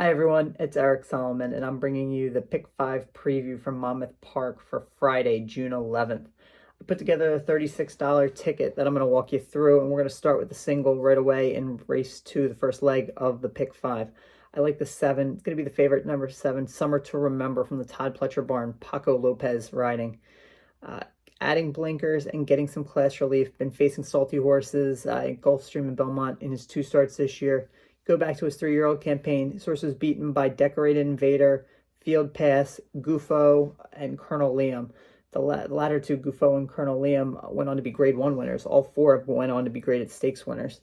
Hi everyone, it's Eric Solomon, and I'm bringing you the Pick-5 preview from Monmouth Park for Friday, June 11th. I put together a $36 ticket that I'm going to walk you through, and we're going to start with the single right away in race 2, the first leg of the Pick-5. I like the 7. It's going to be the favorite, number 7, Summer to Remember from the Todd Pletcher barn, Paco Lopez riding. Uh, Adding blinkers and getting some class relief. Been facing salty horses, Gulfstream and Belmont in his 2 starts this year. Go back to his 3-year-old campaign. His horse was beaten by Decorated Invader, Field Pass, Gufo, and Colonel Liam. The latter two, Gufo and Colonel Liam, went on to be Grade 1 winners. All 4 of them went on to be graded stakes winners.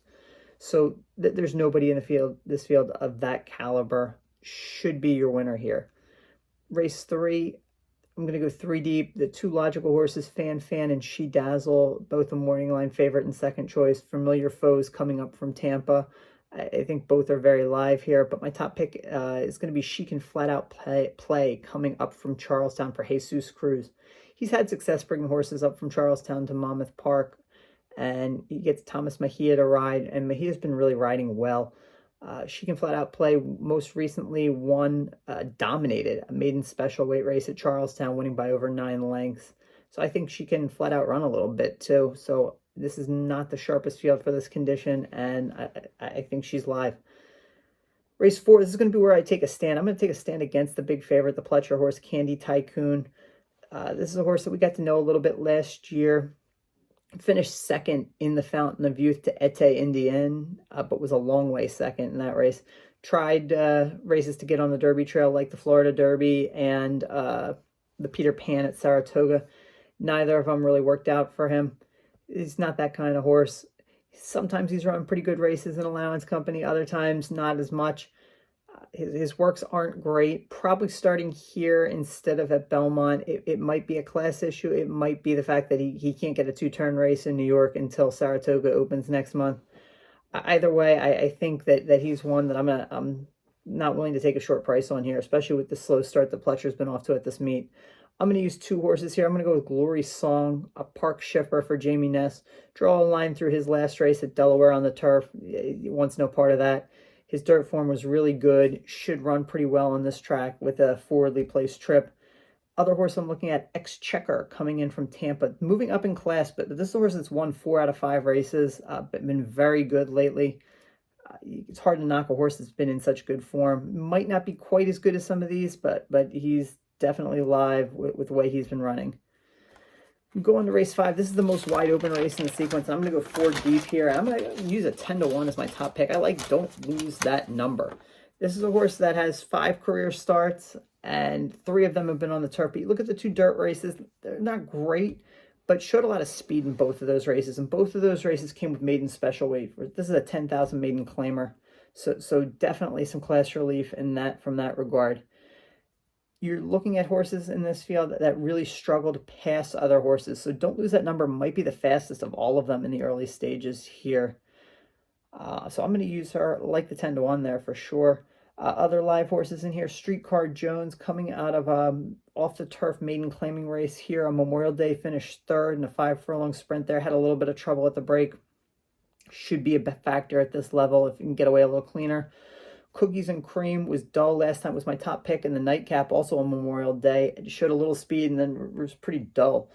So there's nobody in this field of that caliber. Should be your winner here. Race 3, I'm going to go 3 deep. The 2 logical horses, Fan and She Dazzle, both a morning line favorite and second choice. Familiar foes coming up from Tampa. I think both are very live here, but my top pick is going to be She Can Flat Out Play coming up from Charlestown for Jesus Cruz. He's had success bringing horses up from Charlestown to Monmouth Park, and he gets Thomas Mejia to ride, and Mejia's been really riding well. She Can Flat Out Play most recently dominated a maiden special weight race at Charlestown, winning by over 9 lengths. So I think she can flat out run a little bit too. So this is not the sharpest field for this condition, and I think she's live. Race 4, this is going to be where I take a stand. I'm going to take a stand against the big favorite, the Pletcher horse, Candy Tycoon. This is a horse that we got to know a little bit last year. Finished second in the Fountain of Youth to Ete Indienne, but was a long way second in that race. Tried races to get on the Derby trail like the Florida Derby and the Peter Pan at Saratoga. Neither of them really worked out for him. He's not that kind of horse. Sometimes he's run pretty good races in Allowance Company, other times not as much. His works aren't great. Probably starting here instead of at Belmont. It might be a class issue. It might be the fact that he can't get a 2-turn race in New York until Saratoga opens next month. Either way, I think that he's one that I'm not willing to take a short price on here, especially with the slow start that Pletcher's been off to at this meet. I'm going to use 2 horses here. I'm going to go with Glory Song, a park shipper for Jamie Ness. Draw a line through his last race at Delaware on the turf. He wants no part of that. His dirt form was really good. Should run pretty well on this track with a forwardly placed trip. Other horse I'm looking at, Exchequer, coming in from Tampa. Moving up in class, but this is a horse that's won 4 out of 5 races. But been very good lately. It's hard to knock a horse that's been in such good form. Might not be quite as good as some of these, but he's definitely live with the way he's been running. Go on to race 5. This is the most wide open race in the sequence. I'm going to go 4 deep here. I'm going to use a 10-1 as my top pick. I like Don't Lose That Number. This is a horse that has 5 career starts, and 3 of them have been on the turf. But you look at the 2 dirt races, they're not great, but showed a lot of speed in both of those races. And both of those races came with maiden special weight. This is a 10,000 maiden claimer. So definitely some class relief in that from that regard. You're looking at horses in this field that really struggle to pass other horses. So Don't Lose That Number might be the fastest of all of them in the early stages here. So I'm going to use her, like the 10-1 there for sure. Other live horses in here, Streetcar Jones coming out of off the turf maiden claiming race here on Memorial Day, finished 3rd in a 5-furlong sprint there. Had a little bit of trouble at the break. Should be a factor at this level if you can get away a little cleaner. Cookies and Cream was dull last time. Was my top pick in the nightcap, also on Memorial Day. It showed a little speed and then was pretty dull.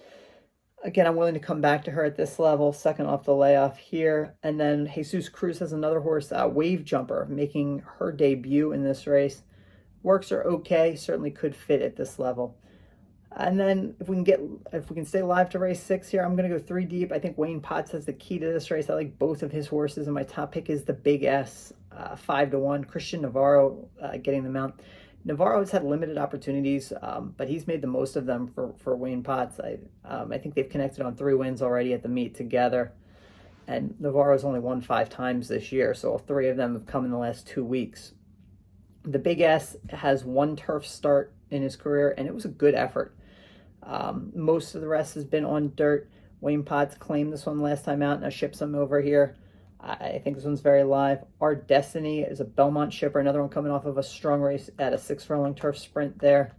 Again, I'm willing to come back to her at this level, second off the layoff here. And then Jesus Cruz has another horse, Wave Jumper, making her debut in this race. Works are okay, certainly could fit at this level. And then if we can stay live to race 6 here, I'm going to go 3 deep. I think Wayne Potts has the key to this race. I like both of his horses, and my top pick is the Big S, 5-1. Christian Navarro getting the mount. Navarro has had limited opportunities, but he's made the most of them for Wayne Potts. I think they've connected on 3 wins already at the meet together. And Navarro's only won 5 times this year, so all 3 of them have come in the last 2 weeks. The Big S has 1 turf start in his career, and it was a good effort. Most of the rest has been on dirt. Wayne Potts claimed this one last time out, and I shipped some over here. I think this one's very live. Our Destiny is a Belmont shipper, another one coming off of a strong race at a 6-furlong turf sprint there.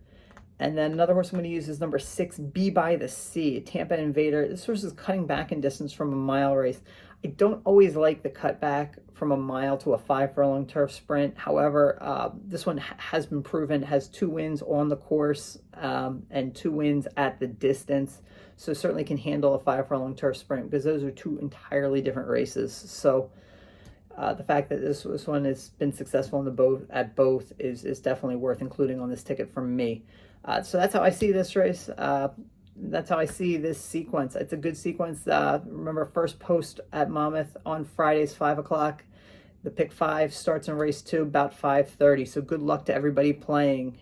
And then another horse I'm going to use is number 6, Be By the Sea, Tampa Invader. This horse is cutting back in distance from a mile race. I don't always like the cutback from a mile to a 5 furlong turf sprint. However, this one has been proven, has 2 wins on the course and 2 wins at the distance. So certainly can handle a 5 furlong turf sprint because those are two entirely different races. So the fact that this one has been successful in both is definitely worth including on this ticket from me. So that's how I see this race. That's how I see this sequence. It's a good sequence. Remember, first post at Monmouth on Fridays, 5 o'clock. The Pick-5 starts in race 2 about 5:30. So good luck to everybody playing.